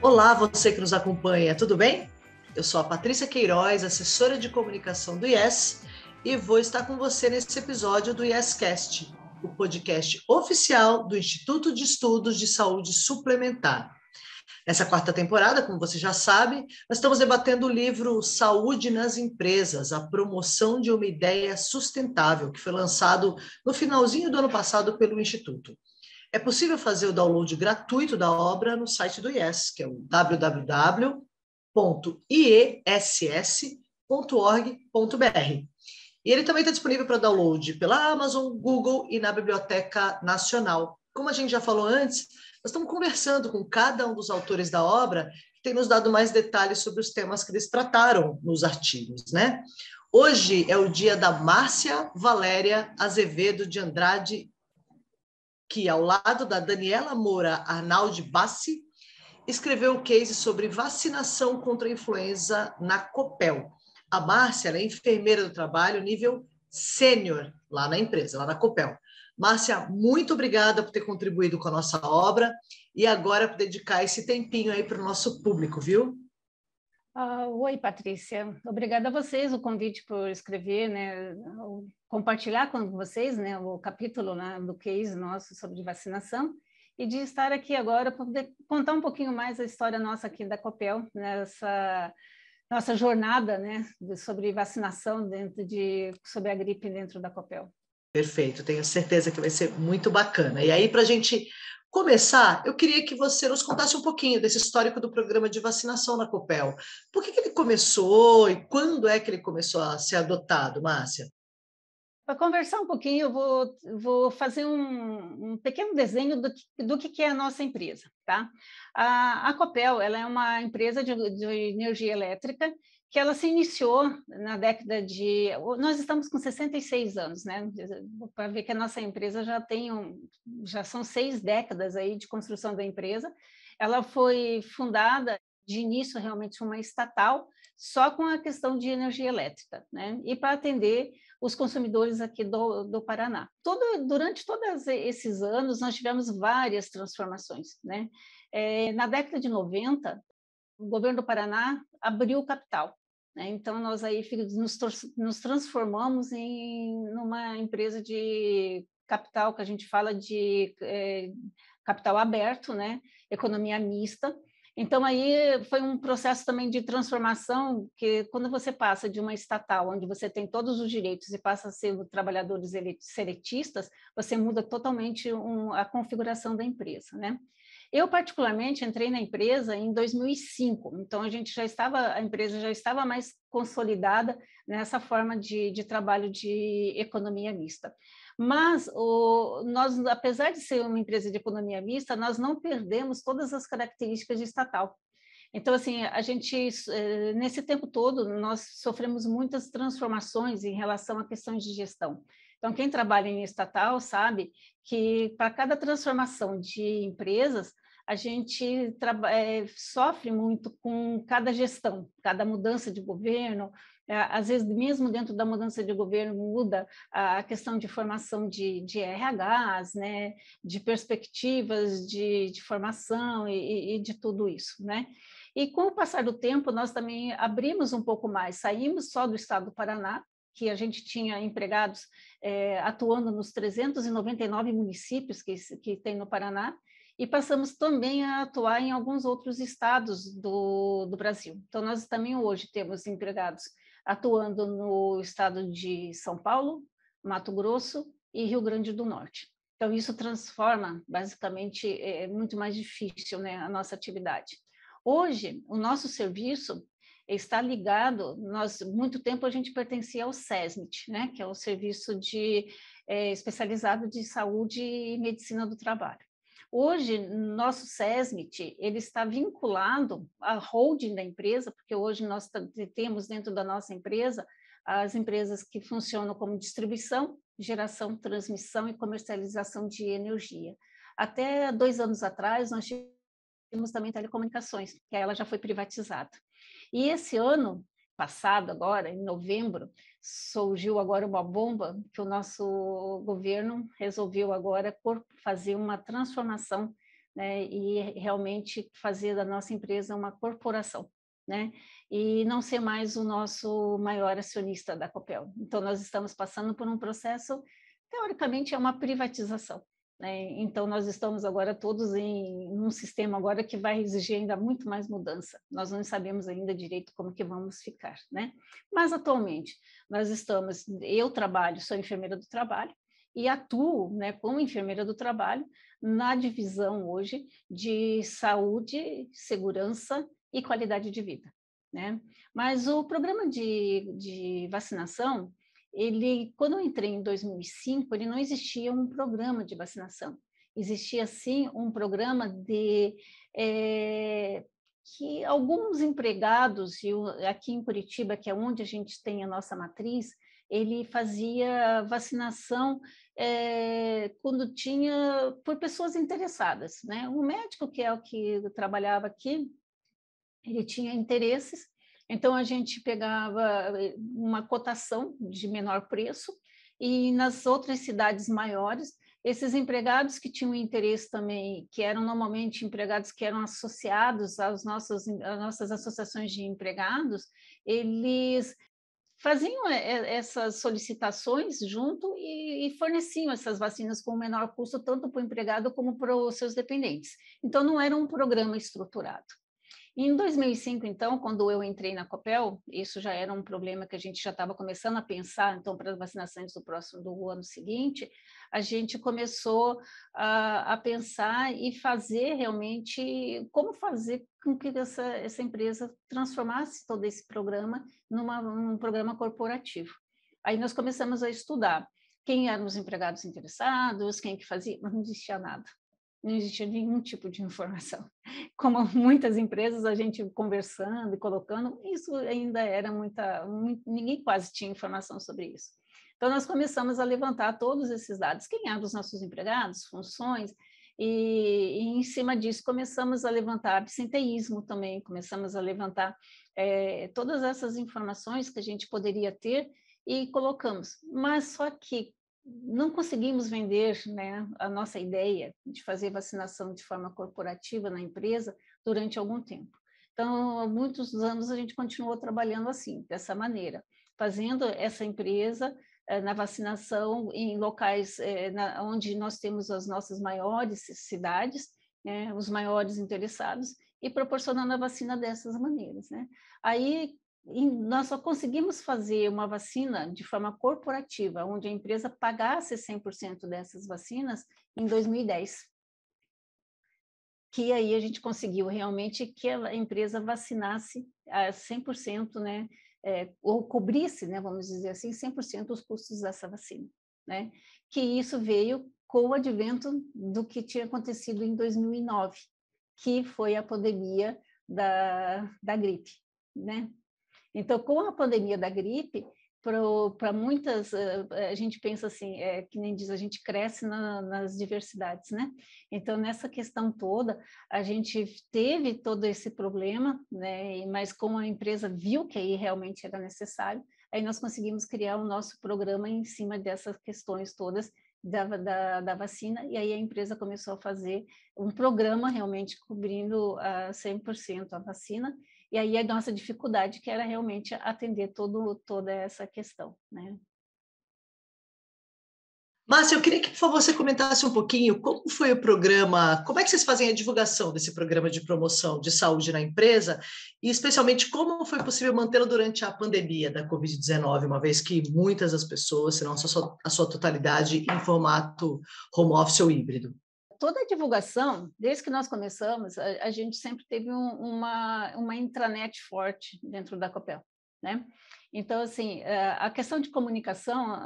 Olá, você que nos acompanha, tudo bem? Eu sou a Patrícia Queiroz, assessora de comunicação do IES, e vou estar com você nesse episódio do IEScast, o podcast oficial do Instituto de Estudos de Saúde Suplementar. Nessa quarta temporada, como você já sabe, nós estamos debatendo o livro Saúde nas Empresas, a promoção de uma ideia sustentável, que foi lançado no finalzinho do ano passado pelo Instituto. É possível fazer o download gratuito da obra no site do IES, que é o www.iess.org.br. E ele também está disponível para download pela Amazon, Google e na Biblioteca Nacional. Como a gente já falou antes, nós estamos conversando com cada um dos autores da obra, que tem nos dado mais detalhes sobre os temas que eles trataram nos artigos, né? Hoje é o dia da Márcia Valéria Azevedo de Andrade, que, ao lado da Daniela Moura Arnaldi Bassi, escreveu o case sobre vacinação contra a influenza na Copel. A Márcia é enfermeira do trabalho nível sênior lá na empresa, lá na Copel. Márcia, muito obrigada por ter contribuído com a nossa obra e agora por dedicar esse tempinho aí para o nosso público, viu? Oi, Patrícia. Obrigada a vocês o convite por escrever, né, compartilhar com vocês, né, o capítulo, né, do case nosso sobre vacinação e de estar aqui agora para poder contar um pouquinho mais a história nossa aqui da Copel, nessa nossa jornada, né, sobre vacinação sobre a gripe dentro da Copel. Perfeito, tenho certeza que vai ser muito bacana. E aí, para a gente começar, eu queria que você nos contasse um pouquinho desse histórico do programa de vacinação na Copel. Por que ele começou e quando é que ele começou a ser adotado, Márcia? Para conversar um pouquinho, eu vou fazer um pequeno desenho do que é a nossa empresa, tá? A Copel, ela é uma empresa de energia elétrica que ela se iniciou na década de... Nós estamos com 66 anos, né? Para ver que a nossa empresa já são 6 décadas aí de construção da empresa. Ela foi fundada de início realmente uma estatal, só com a questão de energia elétrica, né? E para atender os consumidores aqui do Paraná. Durante todos esses anos, nós tivemos várias transformações, né? Na década de 90, o governo do Paraná abriu o capital, né? Então, nós aí nos transformamos numa empresa de capital, que a gente fala de capital aberto, né? Economia mista. Então, aí foi um processo também de transformação, que quando você passa de uma estatal, onde você tem todos os direitos e passa a ser trabalhadores seletistas, você muda totalmente a configuração da empresa, né? Eu, particularmente, entrei na empresa em 2005, então a empresa já estava mais consolidada nessa forma de trabalho de economia mista. Mas nós, apesar de ser uma empresa de economia mista, nós não perdemos todas as características de estatal. Então, assim, nesse tempo todo, nós sofremos muitas transformações em relação a questões de gestão. Então, quem trabalha em estatal sabe que para cada transformação de empresas, a gente sofre muito com cada gestão, cada mudança de governo. Às vezes, mesmo dentro da mudança de governo, muda a questão de formação de RHs, né, de perspectivas de formação e de tudo isso, né? E com o passar do tempo, nós também abrimos um pouco mais, saímos só do estado do Paraná, que a gente tinha empregados atuando nos 399 municípios que tem no Paraná, e passamos também a atuar em alguns outros estados do Brasil. Então, nós também hoje temos empregados atuando no estado de São Paulo, Mato Grosso e Rio Grande do Norte. Então, isso transforma, basicamente, muito mais difícil, né, a nossa atividade. Hoje, o nosso serviço está ligado, muito tempo a gente pertencia ao SESMIT, né, que é o Serviço Especializado de Saúde e Medicina do Trabalho. Hoje, nosso SESMIT, ele está vinculado à holding da empresa, porque hoje nós temos dentro da nossa empresa as empresas que funcionam como distribuição, geração, transmissão e comercialização de energia. Até 2 anos atrás, nós tínhamos também telecomunicações, que ela já foi privatizada. E esse ano passado, agora, em novembro, surgiu agora uma bomba que o nosso governo resolveu agora fazer uma transformação né, e realmente fazer da nossa empresa uma corporação, né, e não ser mais o nosso maior acionista da Copel. Então, nós estamos passando por um processo, teoricamente, é uma privatização, né? Então, nós estamos agora todos em um sistema agora que vai exigir ainda muito mais mudança. Nós não sabemos ainda direito como que vamos ficar, né? Mas, atualmente, eu trabalho, sou enfermeira do trabalho, e atuo, né, como enfermeira do trabalho na divisão hoje de saúde, segurança e qualidade de vida, né? Mas o programa de vacinação, quando eu entrei em 2005, ele não existia um programa de vacinação. Existia, sim, um programa que alguns empregados, aqui em Curitiba, que é onde a gente tem a nossa matriz, ele fazia vacinação quando tinha, por pessoas interessadas, né? O médico, que é o que trabalhava aqui, ele tinha interesses, então a gente pegava uma cotação de menor preço, e nas outras cidades maiores, esses empregados que tinham interesse também, que eram normalmente empregados que eram associados às nossas associações de empregados, eles faziam essas solicitações junto e forneciam essas vacinas com menor custo, tanto para o empregado como para os seus dependentes. Então, não era um programa estruturado. Em 2005, então, quando eu entrei na Copel, isso já era um problema que a gente já estava começando a pensar, então, para as vacinações do ano seguinte, a gente começou a pensar e fazer realmente, como fazer com que essa empresa transformasse todo esse programa num programa corporativo. Aí nós começamos a estudar quem eram os empregados interessados, quem que fazia, mas não existia nada. Não existia nenhum tipo de informação. Como muitas empresas, a gente conversando e colocando, isso ainda era ninguém quase tinha informação sobre isso. Então, nós começamos a levantar todos esses dados, quem eram os nossos empregados, funções, e em cima disso começamos a levantar absenteísmo também, começamos a levantar todas essas informações que a gente poderia ter e colocamos. Mas só que não conseguimos vender, né, a nossa ideia de fazer vacinação de forma corporativa na empresa durante algum tempo. Então, há muitos anos a gente continuou trabalhando assim, dessa maneira, fazendo essa empresa na vacinação em locais onde nós temos as nossas maiores cidades, né, os maiores interessados, e proporcionando a vacina dessas maneiras, né? Aí nós só conseguimos fazer uma vacina de forma corporativa, onde a empresa pagasse 100% dessas vacinas em 2010. Que aí a gente conseguiu realmente que a empresa vacinasse a 100%, né, ou cobrisse, né, vamos dizer assim, 100% os custos dessa vacina, né? Que isso veio com o advento do que tinha acontecido em 2009, que foi a pandemia da gripe, né? Então, com a pandemia da gripe, para muitas, a gente pensa assim, que nem diz, a gente cresce nas diversidades, né? Então, nessa questão toda, a gente teve todo esse problema, né? Mas como a empresa viu que aí realmente era necessário, aí nós conseguimos criar o nosso programa em cima dessas questões todas da vacina, e aí a empresa começou a fazer um programa realmente cobrindo 100% a vacina. E aí a nossa dificuldade que era realmente atender toda essa questão, né? Márcia, eu queria que, por favor, você comentasse um pouquinho como foi o programa, como é que vocês fazem a divulgação desse programa de promoção de saúde na empresa, e especialmente como foi possível mantê-lo durante a pandemia da Covid-19, uma vez que muitas das pessoas, se não a sua totalidade, em formato home office ou híbrido. Toda a divulgação, desde que nós começamos, a gente sempre teve uma intranet forte dentro da Copel, né? Então, assim, a questão de comunicação,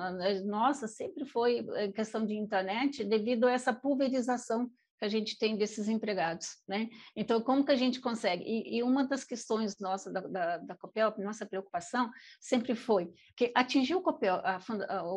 nossa, sempre foi questão de intranet devido a essa pulverização que a gente tem desses empregados, né? Então, como que a gente consegue? E uma das questões nossas da Copel, nossa preocupação sempre foi que atingir o Copel,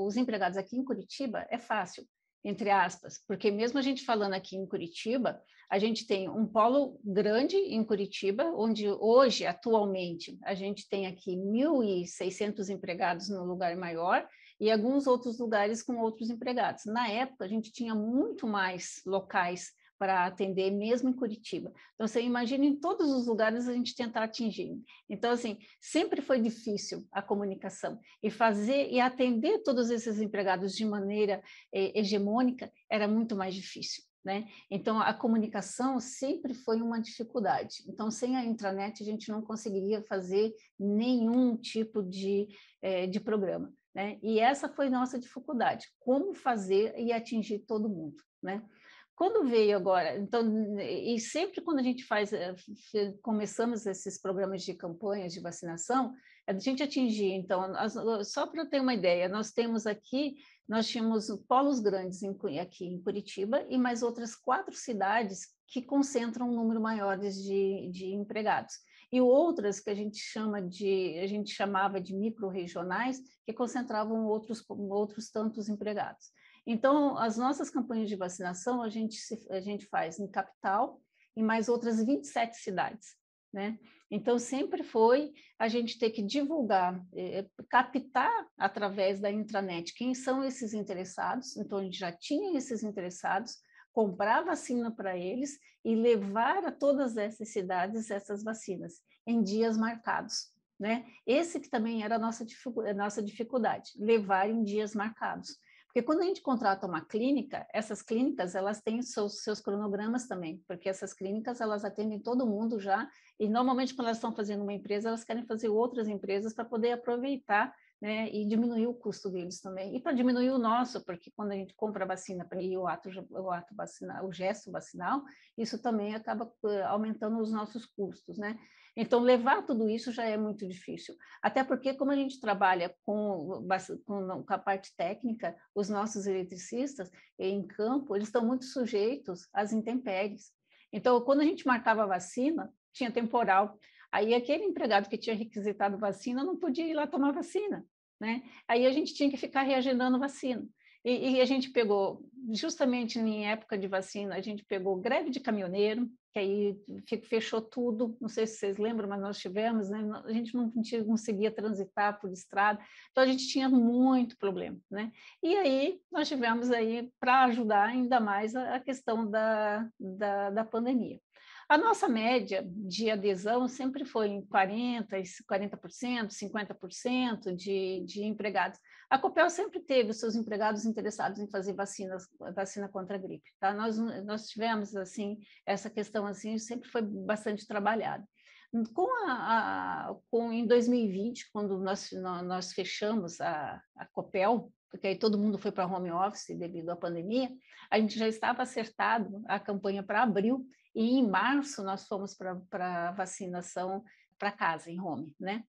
os empregados aqui em Curitiba é fácil, entre aspas, porque mesmo a gente falando aqui em Curitiba, a gente tem um polo grande em Curitiba, onde hoje, atualmente, a gente tem aqui 1.600 empregados no lugar maior e alguns outros lugares com outros empregados. Na época, a gente tinha muito mais locais para atender, mesmo em Curitiba. Então, você imagina em todos os lugares a gente tentar atingir. Então, assim, sempre foi difícil a comunicação. E fazer e atender todos esses empregados de maneira hegemônica era muito mais difícil. Né? Então, a comunicação sempre foi uma dificuldade. Então, sem a intranet, a gente não conseguiria fazer nenhum tipo de programa. Né? E essa foi nossa dificuldade, como fazer e atingir todo mundo. Né? Quando veio agora, então, e sempre quando a gente começamos esses programas de campanhas de vacinação, a gente atingir, então, só para ter uma ideia, nós tínhamos polos grandes aqui em Curitiba e mais outras 4 cidades que concentram um número maior de empregados. E outras que a gente chamava de micro-regionais, que concentravam outros tantos empregados. Então, as nossas campanhas de vacinação, a gente faz em capital e mais outras 27 cidades. Né? Então, sempre foi a gente ter que divulgar, captar através da intranet quem são esses interessados. Então, a gente já tinha esses interessados, comprar vacina para eles e levar a todas essas cidades essas vacinas em dias marcados. Né? Esse que também era a nossa dificuldade, levar em dias marcados. Porque quando a gente contrata uma clínica, essas clínicas elas têm seus cronogramas também, porque essas clínicas elas atendem todo mundo já, e normalmente quando elas estão fazendo uma empresa, elas querem fazer outras empresas para poder aproveitar, né, e diminuir o custo deles também, e para diminuir o nosso, porque quando a gente compra a vacina e o ato vacinal, o gesto vacinal, isso também acaba aumentando os nossos custos, né? Então, levar tudo isso já é muito difícil. Até porque, como a gente trabalha com a parte técnica, os nossos eletricistas em campo, eles estão muito sujeitos às intempéries. Então, quando a gente marcava a vacina, tinha temporal. Aí, aquele empregado que tinha requisitado vacina não podia ir lá tomar vacina. Né? Aí, a gente tinha que ficar reagendando vacina. E a gente pegou, justamente em época de vacina, a gente pegou greve de caminhoneiro, que aí fechou tudo, não sei se vocês lembram, mas nós tivemos, né? A gente não conseguia transitar por estrada, então a gente tinha muito problema, né? E aí nós tivemos aí, para ajudar ainda mais a questão da pandemia. A nossa média de adesão sempre foi em 40%, 50% de empregados. A Copel sempre teve os seus empregados interessados em fazer vacina contra a gripe. Tá? Nós tivemos assim essa questão assim, sempre foi bastante trabalhada. Em 2020, quando nós fechamos a Copel, porque aí todo mundo foi para home office devido à pandemia, a gente já estava acertado a campanha para abril, e em março nós fomos para vacinação para casa, em home, né?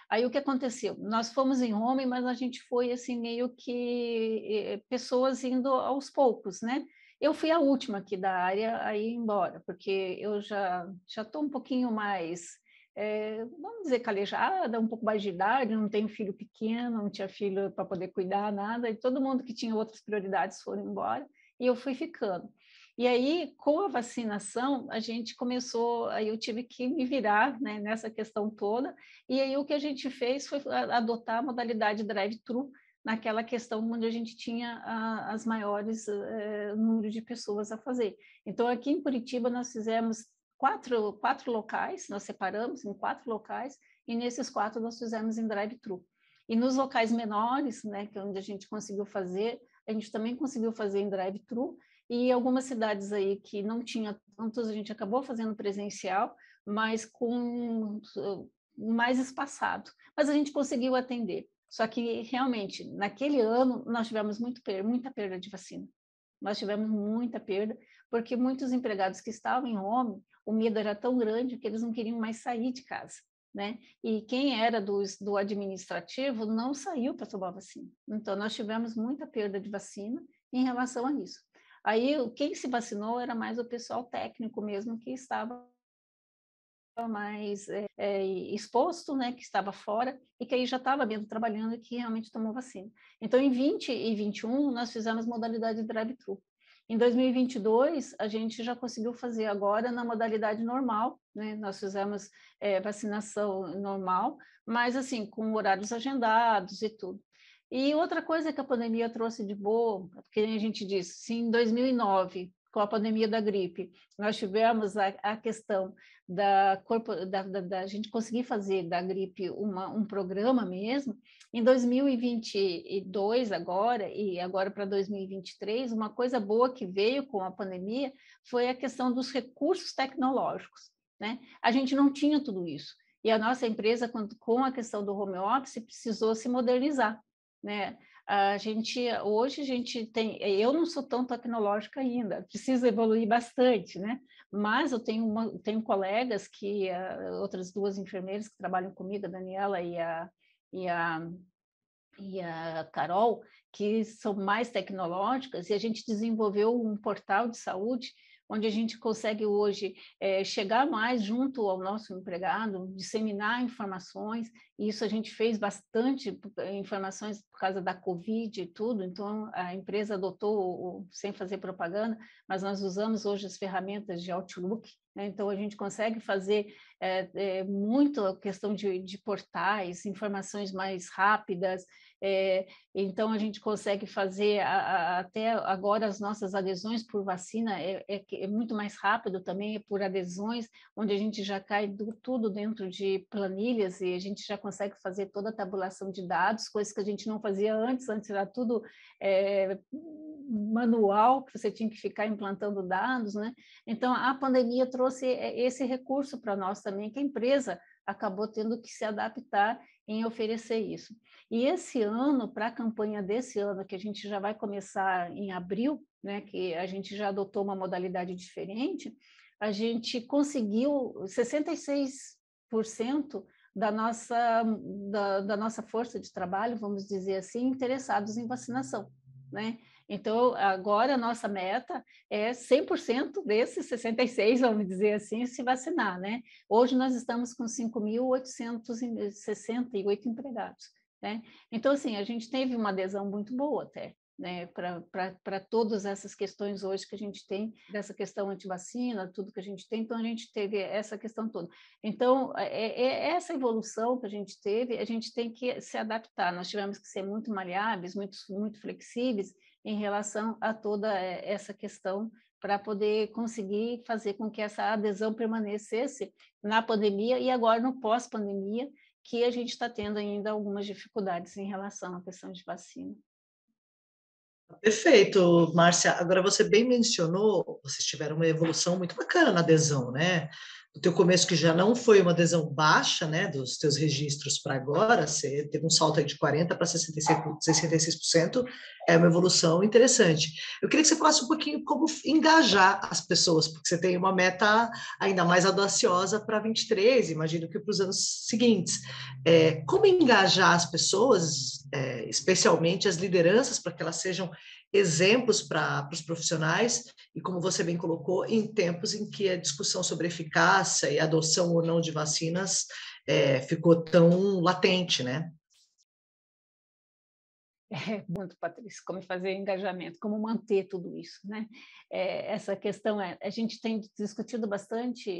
Aí o que aconteceu? Nós fomos em home, mas a gente foi assim meio que pessoas indo aos poucos, né? Eu fui a última aqui da área a ir embora, porque eu já estou um pouquinho mais, vamos dizer, calejada, um pouco mais de idade, não tenho filho pequeno, não tinha filho para poder cuidar, nada, e todo mundo que tinha outras prioridades foram embora, e eu fui ficando. E aí, com a vacinação, a gente começou, aí eu tive que me virar, né, nessa questão toda, e aí o que a gente fez foi adotar a modalidade drive-thru, naquela questão onde a gente tinha as maiores número de pessoas a fazer. Então, aqui em Curitiba, nós fizemos quatro locais, nós separamos em 4 locais, e nesses 4 nós fizemos em drive-thru. E nos locais menores, né, que é onde a gente conseguiu fazer, a gente também conseguiu fazer em drive-thru, e algumas cidades aí que não tinha tantos, a gente acabou fazendo presencial, mas com mais espaçado. Mas a gente conseguiu atender. Só que, realmente, naquele ano, nós tivemos muita perda de vacina. Nós tivemos muita perda, porque muitos empregados que estavam em home, o medo era tão grande que eles não queriam mais sair de casa. Né? E quem era do administrativo não saiu para tomar vacina. Então, nós tivemos muita perda de vacina em relação a isso. Aí, quem se vacinou era mais o pessoal técnico mesmo, que estava mais exposto, né, que estava fora e que aí já estava mesmo trabalhando e que realmente tomou vacina. Então, em 20 e 21, nós fizemos modalidade drive-thru. Em 2022, a gente já conseguiu fazer agora na modalidade normal, né? Nós fizemos vacinação normal, mas assim, com horários agendados e tudo. E outra coisa que a pandemia trouxe de boa, porque a gente disse, se em 2009 com a pandemia da gripe, nós tivemos a questão da gente conseguir fazer da gripe um programa mesmo. Em 2022, agora para 2023, uma coisa boa que veio com a pandemia foi a questão dos recursos tecnológicos, né? A gente não tinha tudo isso. E a nossa empresa, com a questão do home office, precisou se modernizar, né? Hoje a gente tem, eu não sou tão tecnológica ainda, preciso evoluir bastante, né? Mas eu tenho colegas que, outras duas enfermeiras que trabalham comigo, a Daniela e a Carol, que são mais tecnológicas, e a gente desenvolveu um portal de saúde onde a gente consegue hoje chegar mais junto ao nosso empregado, disseminar informações, e isso a gente fez bastante informações por causa da Covid e tudo, então a empresa adotou, sem fazer propaganda, mas nós usamos hoje as ferramentas de Outlook, né? Então a gente consegue fazer muito a questão de portais, informações mais rápidas, então a gente consegue fazer até agora as nossas adesões por vacina é muito mais rápido também, por adesões, onde a gente já cai tudo dentro de planilhas e a gente já consegue fazer toda a tabulação de dados, coisas que a gente não fazia antes era tudo manual, que você tinha que ficar implantando dados, né? Então a pandemia trouxe esse recurso para nós também, que a empresa acabou tendo que se adaptar em oferecer isso. E esse ano, para a campanha desse ano, que a gente já vai começar em abril, né, que a gente já adotou uma modalidade diferente, a gente conseguiu 66% da nossa força de trabalho, vamos dizer assim, interessados em vacinação, né? Então, agora a nossa meta é 100% desses 66, vamos dizer assim, se vacinar, né? Hoje nós estamos com 5.868 empregados, né? Então, assim, a gente teve uma adesão muito boa até, né, para todas essas questões hoje que a gente tem, dessa questão antivacina, tudo que a gente tem, então a gente teve essa questão toda. Então, essa evolução que a gente tem que se adaptar, nós tivemos que ser muito maleáveis, muito flexíveis em relação a toda essa questão para poder conseguir fazer com que essa adesão permanecesse na pandemia e agora no pós-pandemia, que a gente está tendo ainda algumas dificuldades em relação à questão de vacina. Perfeito, Márcia. Agora, você bem mencionou, vocês tiveram uma evolução muito bacana na adesão, né? O teu começo, que já não foi uma adesão baixa, né, dos teus registros para agora, você teve um salto aí de 40% para 66%, é uma evolução interessante. Eu queria que você falasse um pouquinho como engajar as pessoas, porque você tem uma meta ainda mais audaciosa para 23, imagino que para os anos seguintes. Como engajar as pessoas, especialmente as lideranças, para que elas sejam exemplos para os profissionais, e como você bem colocou, em tempos em que a discussão sobre eficácia e adoção ou não de vacinas ficou tão latente, né? Muito, Patrícia, como fazer engajamento, como manter tudo isso, né? Essa questão a gente tem discutido bastante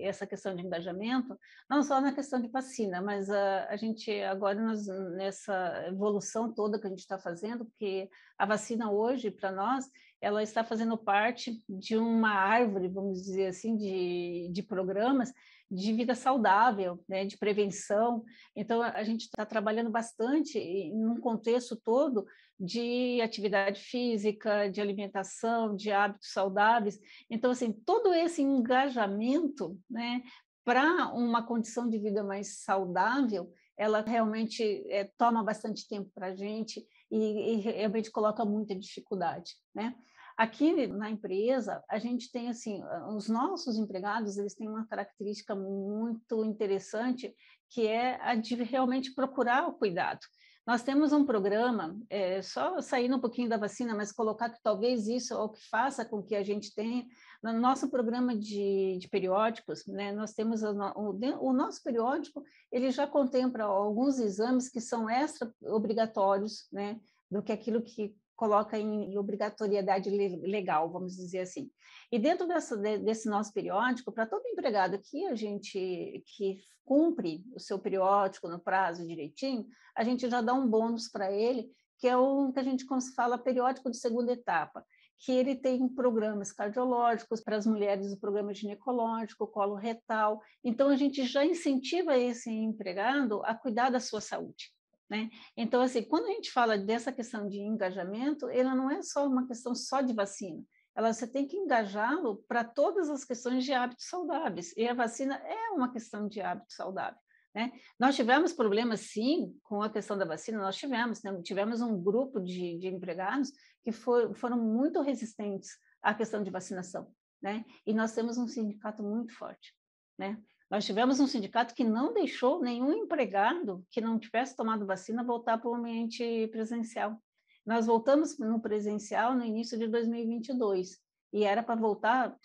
essa questão de engajamento, não só na questão de vacina, mas a gente agora nessa evolução toda que a gente está fazendo, porque a vacina hoje, para nós, ela está fazendo parte de uma árvore, vamos dizer assim, de programas de vida saudável, né, de prevenção. Então, a gente está trabalhando bastante em um contexto todo de atividade física, de alimentação, de hábitos saudáveis. Então, assim, todo esse engajamento, né, para uma condição de vida mais saudável, ela realmente toma bastante tempo para a gente e realmente coloca muita dificuldade, né? Aqui na empresa, a gente tem assim, os nossos empregados, eles têm uma característica muito interessante, que é a de realmente procurar o cuidado. Nós temos um programa, só saindo um pouquinho da vacina, mas colocar que talvez isso é o que faça com que a gente tenha, no nosso programa de periódicos, né, nós temos o nosso periódico, ele já contempla alguns exames que são extra obrigatórios, né, do que aquilo que coloca em obrigatoriedade legal, vamos dizer assim. E dentro desse nosso periódico, para todo empregado que cumpre o seu periódico no prazo direitinho, a gente já dá um bônus para ele, que é o que a gente fala periódico de segunda etapa. que ele tem programas cardiológicos, para as mulheres o programa ginecológico, colo retal. Então, a gente já incentiva esse empregado a cuidar da sua saúde, né? Então, assim, quando a gente fala dessa questão de engajamento, ela não é só uma questão só de vacina, você tem que engajá-lo para todas as questões de hábitos saudáveis, e a vacina é uma questão de hábito saudável, né? Nós tivemos problemas, sim, com a questão da vacina, nós tivemos, né? Tivemos um grupo de empregados que foram muito resistentes à questão de vacinação, né? E nós temos um sindicato muito forte, né? Nós tivemos um sindicato que não deixou nenhum empregado que não tivesse tomado vacina voltar para o ambiente presencial. Nós voltamos no presencial no início de 2022, e era para voltar,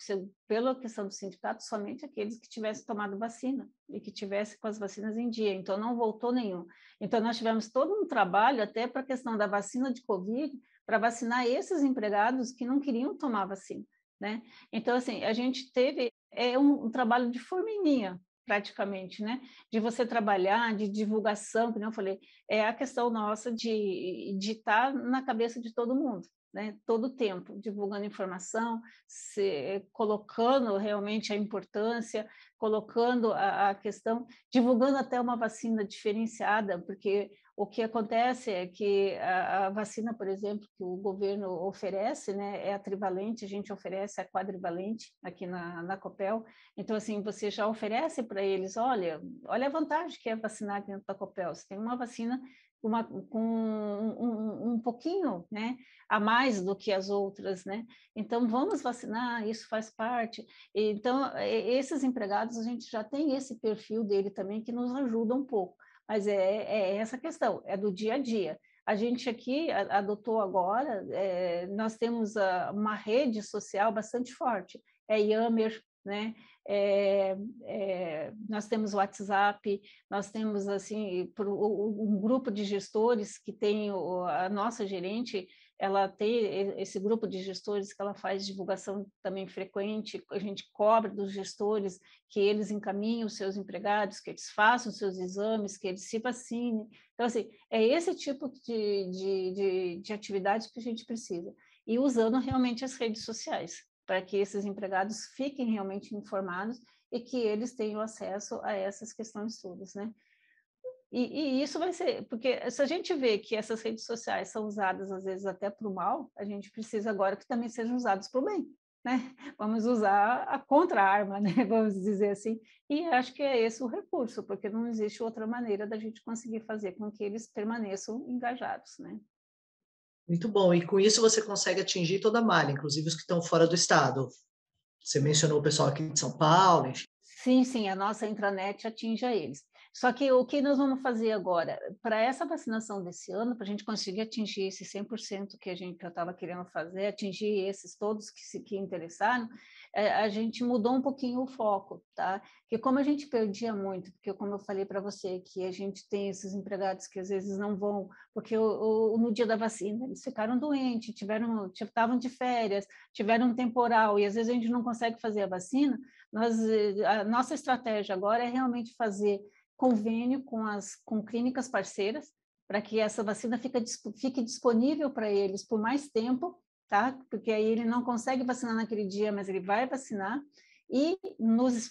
pela questão do sindicato, somente aqueles que tivessem tomado vacina e que tivessem com as vacinas em dia, então não voltou nenhum. Então nós tivemos todo um trabalho até para a questão da vacina de Covid, para vacinar esses empregados que não queriam tomar vacina, né? Então, assim, a gente teve um trabalho de formiguinha, praticamente, né? De você trabalhar, de divulgação, como eu falei, é a questão nossa de estar na cabeça de todo mundo, né? Todo o tempo, divulgando informação, colocando realmente a importância, colocando a questão, divulgando até uma vacina diferenciada, porque o que acontece é que a vacina, por exemplo, que o governo oferece, né, é a trivalente, a gente oferece a quadrivalente aqui na Copel. Então, assim, você já oferece para eles, olha a vantagem que é vacinar dentro da Copel. Você tem uma vacina com um pouquinho, né, a mais do que as outras, né? Então, vamos vacinar, isso faz parte. Então, esses empregados, a gente já tem esse perfil dele também que nos ajuda um pouco. Mas é essa questão, é do dia a dia. A gente aqui adotou agora, nós temos uma rede social bastante forte, é Yammer, né? Nós temos o WhatsApp, nós temos assim um grupo de gestores que tem a nossa gerente, ela tem esse grupo de gestores que ela faz divulgação também frequente, a gente cobra dos gestores que eles encaminhem os seus empregados, que eles façam os seus exames, que eles se vacinem. Então, assim, é esse tipo de atividade que a gente precisa. E usando realmente as redes sociais, para que esses empregados fiquem realmente informados e que eles tenham acesso a essas questões todas, né? E isso vai ser, porque se a gente vê que essas redes sociais são usadas, às vezes, até para o mal, a gente precisa agora que também sejam usadas para o bem, né? Vamos usar a contra-arma, né? Vamos dizer assim, e acho que é esse o recurso, porque não existe outra maneira da gente conseguir fazer com que eles permaneçam engajados, né? Muito bom. E com isso você consegue atingir toda a malha, inclusive os que estão fora do estado. Você mencionou o pessoal aqui de São Paulo, enfim. Sim, sim, a nossa intranet atinge a eles. Só que o que nós vamos fazer agora? Para essa vacinação desse ano, para a gente conseguir atingir esse 100% que eu estava querendo fazer, atingir esses todos que interessaram, a gente mudou um pouquinho o foco, tá? Porque como a gente perdia muito, porque como eu falei para você, que a gente tem esses empregados que às vezes não vão, porque no dia da vacina eles ficaram doentes, estavam de férias, tiveram um temporal, e às vezes a gente não consegue fazer a vacina, a nossa estratégia agora é realmente fazer convênio com clínicas parceiras, para que essa vacina fique disponível para eles por mais tempo, tá? Porque aí ele não consegue vacinar naquele dia, mas ele vai vacinar. E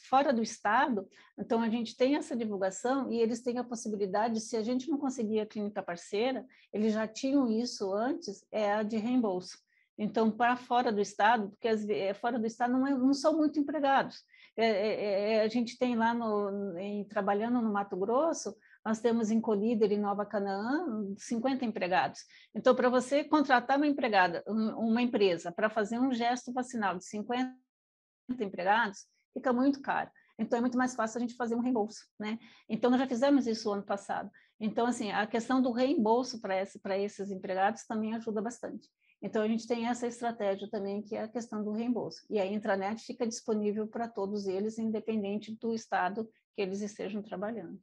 fora do estado, então a gente tem essa divulgação e eles têm a possibilidade, se a gente não conseguir a clínica parceira, eles já tinham isso antes, é a de reembolso. Então, para fora do estado, porque fora do estado não são muito empregados. A gente tem lá trabalhando no Mato Grosso, nós temos em Colíder e Nova Canaã 50 empregados. Então, para você contratar uma empresa para fazer um gesto vacinal de 50 empregados, fica muito caro. Então, é muito mais fácil a gente fazer um reembolso, né? Então, nós já fizemos isso ano passado. Então, assim, a questão do reembolso para esses empregados também ajuda bastante. Então, a gente tem essa estratégia também, que é a questão do reembolso. E a intranet fica disponível para todos eles, independente do estado que eles estejam trabalhando.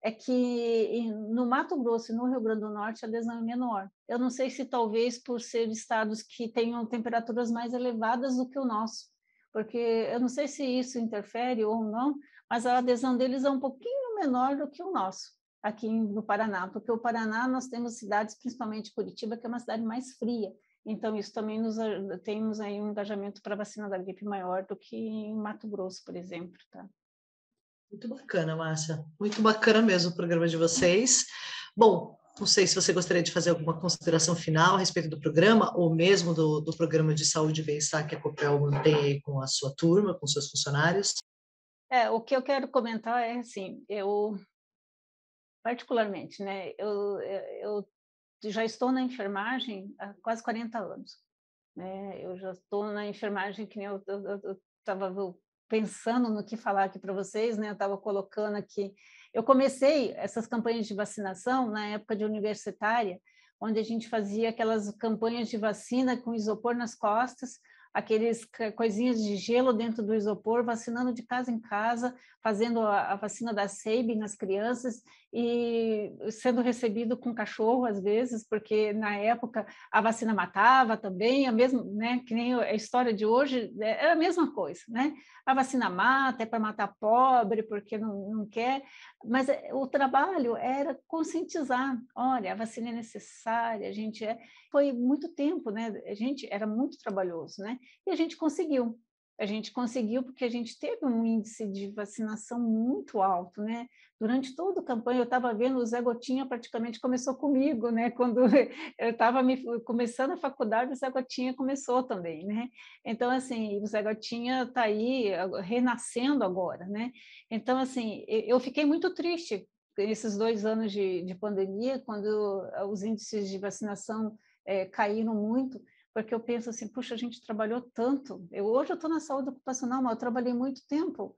É que no Mato Grosso e no Rio Grande do Norte a adesão é menor. Eu não sei se talvez por ser estados que tenham temperaturas mais elevadas do que o nosso, porque eu não sei se isso interfere ou não, mas a adesão deles é um pouquinho menor do que o nosso, aqui no Paraná, porque o Paraná nós temos cidades, principalmente Curitiba, que é uma cidade mais fria, Então, isso também temos aí um engajamento para a vacina da gripe maior do que em Mato Grosso, por exemplo, tá? Muito bacana, Márcia. Muito bacana mesmo o programa de vocês. Bom, não sei se você gostaria de fazer alguma consideração final a respeito do programa, ou mesmo do programa de saúde e bem-estar que a Copel mantém aí com a sua turma, com seus funcionários. O que eu quero comentar é assim, eu particularmente, né, eu já estou na enfermagem há quase 40 anos, né? Eu já estou na enfermagem, que nem eu estava pensando no que falar aqui para vocês, né? Eu estava colocando aqui. Eu comecei essas campanhas de vacinação na época de universitária, onde a gente fazia aquelas campanhas de vacina com isopor nas costas, aqueles coisinhas de gelo dentro do isopor, vacinando de casa em casa, fazendo a vacina da Sabin nas crianças e sendo recebido com cachorro às vezes, porque na época a vacina matava também, a mesma, né, que nem a história de hoje, é a mesma coisa, né? A vacina mata, é para matar pobre, porque não quer, mas o trabalho era conscientizar, olha, a vacina é necessária, foi muito tempo, né? A gente era muito trabalhoso, né? E a gente conseguiu. A gente conseguiu porque a gente teve um índice de vacinação muito alto, né? Durante toda a campanha, eu estava vendo, o Zé Gotinha praticamente começou comigo, né? Quando eu estava começando a faculdade, o Zé Gotinha começou também, né? Então, assim, o Zé Gotinha está aí renascendo agora, né? Então, assim, eu fiquei muito triste esses 2 anos de pandemia, quando os índices de vacinação caíram muito, porque eu penso assim, puxa, a gente trabalhou tanto. Hoje eu estou na saúde ocupacional, mas eu trabalhei muito tempo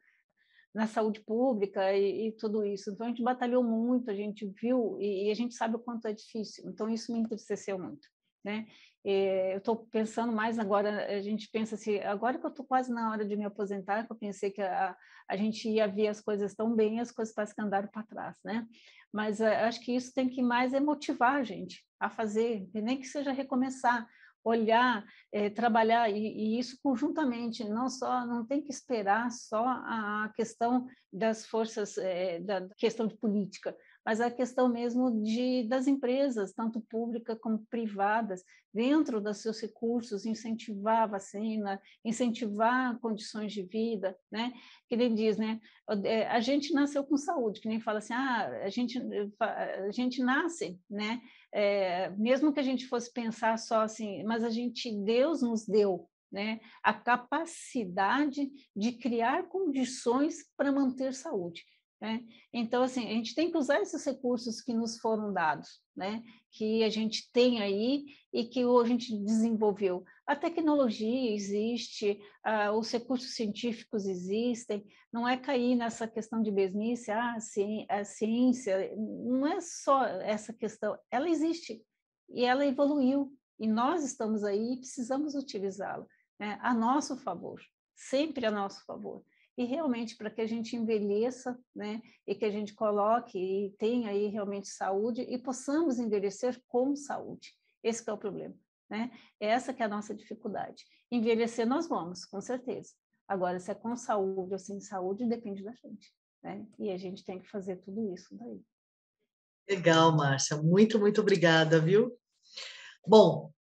na saúde pública e tudo isso. Então, a gente batalhou muito, a gente viu e a gente sabe o quanto é difícil. Então, isso me entristeceu muito, né? Eu estou pensando mais agora, a gente pensa assim, agora que eu estou quase na hora de me aposentar, que eu pensei que a gente ia ver as coisas tão bem, as coisas parecem que andaram para trás, né? Mas acho que isso tem que mais motivar a gente a fazer, nem que seja recomeçar, olhar, trabalhar e isso conjuntamente, não tem que esperar só a questão das forças, da questão de política, mas a questão mesmo das empresas, tanto públicas como privadas, dentro dos seus recursos, incentivar a vacina, incentivar condições de vida, né? Que nem diz, né? A gente nasceu com saúde, que nem fala assim, a gente nasce, né? Mesmo que a gente fosse pensar só assim, mas Deus nos deu, né, a capacidade de criar condições para manter saúde, né? Então, assim, a gente tem que usar esses recursos que nos foram dados, né, que a gente tem aí e que a gente desenvolveu. A tecnologia existe, os recursos científicos existem, não é cair nessa questão de mesmice, a ciência, não é só essa questão, ela existe e ela evoluiu, e nós estamos aí e precisamos utilizá-la, né, a nosso favor, sempre a nosso favor. E realmente para que a gente envelheça, né, e que a gente coloque e tenha aí realmente saúde e possamos envelhecer com saúde. Esse que é o problema, né? Essa que é a nossa dificuldade. Envelhecer nós vamos, com certeza. Agora, se é com saúde ou sem saúde, depende da gente, né? E a gente tem que fazer tudo isso daí. Legal, Márcia. Muito, muito obrigada, viu? Bom,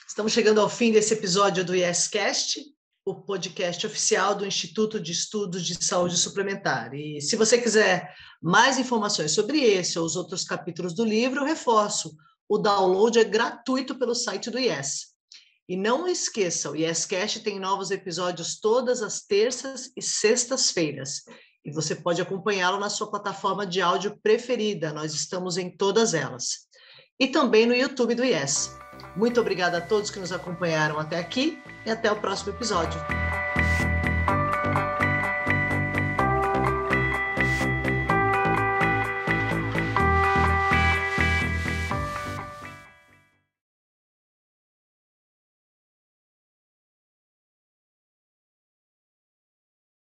estamos chegando ao fim desse episódio do YesCast, o podcast oficial do Instituto de Estudos de Saúde Suplementar. E se você quiser mais informações sobre esse ou os outros capítulos do livro, eu reforço, o download é gratuito pelo site do IES. E não esqueça, o YesCast tem novos episódios todas as terças e sextas-feiras. E você pode acompanhá-lo na sua plataforma de áudio preferida. Nós estamos em todas elas. E também no YouTube do IES. Muito obrigada a todos que nos acompanharam até aqui e até o próximo episódio.